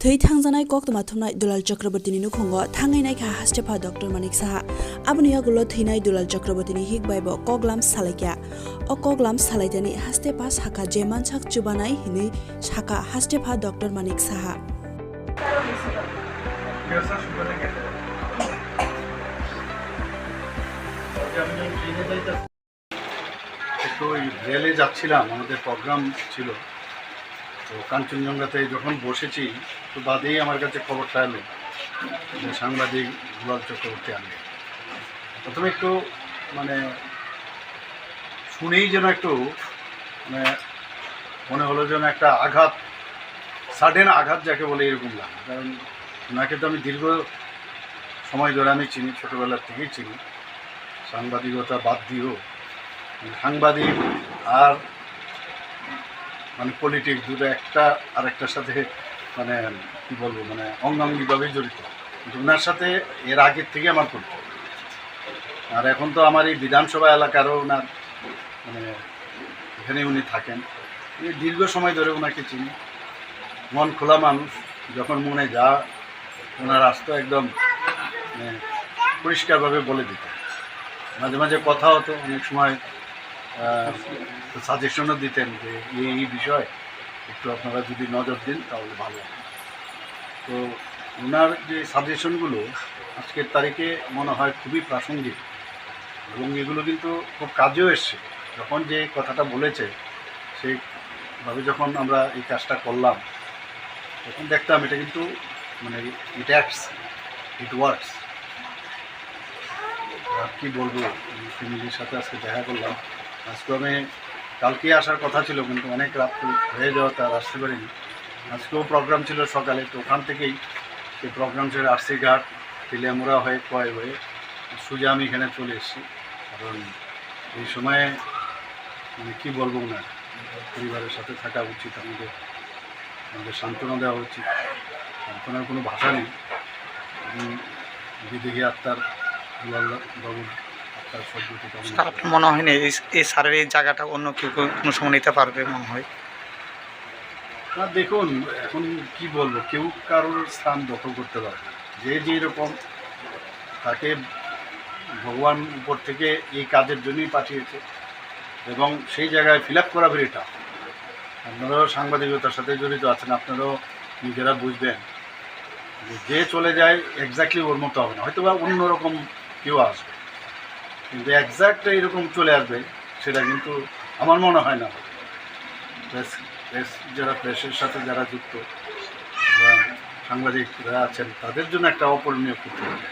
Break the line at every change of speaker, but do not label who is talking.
थै थांजानाय कक्टमा थुमनाय दुलाल चक्रवर्तीनि नुखंगो थांनाय नायखा हास्टेफा डॉक्टर मानिक साहा आबुनि आगुलो थैनाय दुलाल चक्रवर्तीनि हिक बायबो कगलाम सालायक्या अ कगलाम सालायतानि हास्टेफा साखा जेमानसाक चुबानाय हिनि साखा हास्टेफा डॉक्टर मानिक साहा
একটু রেলে যাচ্ছিলাম, আমাদের প্রোগ্রাম ছিল, তো কাঞ্চনজঙ্ঘাতে যখন বসেছি তো বাদেই আমার কাছে খবরটা এলো যে সাংবাদিক দুলাল চক্রবর্তী আনবে। প্রথমে একটু শুনেই যেন একটু মনে হলো যেন একটা আঘাত, সাডেন আঘাত যাকে বলে এরকম লাগে। কারণ ওনাকে তো আমি দীর্ঘ সময় ধরে আমি চিনি, ছোটোবেলার থেকেই চিনি। সাংবাদিকতা বাদ দিয়েও সাংবাদিক আর পলিটিক্স দুটো একটা আরেকটার সাথে কী বলবো অঙ্গাঙ্গিভাবেই জড়িত। কিন্তু ওনার সাথে এর আগের থেকে আমার পরিচয়। আর এখন তো আমার এই বিধানসভা এলাকারও ওনার এখানে উনি থাকেন। এই দীর্ঘ সময় ধরে ওনাকে চিনি। মন খোলা মানুষ, যখন মনে যা ওনার আসতো একদম পরিষ্কারভাবে বলে দিত। মাঝে মাঝে কথা হতো, অনেক সময় সাজেশনও দিতেন যে এই বিষয় একটু আপনারা যদি নজর দিন তাহলে ভালো হবে। তো ওনার যে সাজেশনগুলো আজকের তারিখে মনে হয় খুবই প্রাসঙ্গিক, এবং এগুলো কিন্তু খুব কাজেও এসছে। যখন যে কথাটা বলেছে সেইভাবে যখন আমরা এই কাজটা করলাম তখন দেখতাম এটা কিন্তু ইট অ্যাক্টস, ইট ওয়ার্কস। আর কী বলবো, ফ্যামিলির সাথে আজকে দেখা করলাম। আজকে আমি কালকে আসার কথা ছিল, কিন্তু অনেক রাত হয়ে যাওয়া তার আসতে পারিনি। আজকেও প্রোগ্রাম ছিল সকালে, তো ওখান থেকেই সেই প্রোগ্রাম ছিল আরসি ঘাট, তেলিয়ামুড়া হয়ে কয় হয়ে সোজা আমি এখানে চলে এসেছি। কারণ এই সময়ে কী বলবো না, পরিবারের সাথে থাকা উচিত, আমাদের সান্ত্বনা দেওয়া উচিত। সান্ত্বনার কোনো ভাষা নেই। বিদেহী আত্মার বাবুর আত্মার সদ্গতি
আপনার মনে হয় না এই স্যারের এই জায়গাটা অন্য কেউ কোনো সময় নিতে পারবে মনে হয়
না? দেখুন, এখন কি বলবো, কেউ কারোর স্থান দখল করতে পারে না। যে যেরকম তাকে ভগবান উপর থেকে এই কাজের জন্যই পাঠিয়েছে, এবং সেই জায়গায় ফিল আপ করা ভেরি টাফ। আপনারাও সাংবাদিকতার সাথে জড়িত আছেন, আপনারাও নিজেরা বুঝবেন যে চলে যায় এক্স্যাক্টলি ওর মতো হবে না, হয়তো বা অন্যরকম কেউ আসবে, কিন্তু এক্স্যাক্ট এরকম চলে আসবে সেটা কিন্তু আমার মনে হয় না। প্রেসের সাথে যারা যুক্ত সাংবাদিকরা আছেন তাদের জন্য একটা অপূরণীয় ক্ষতি হবে।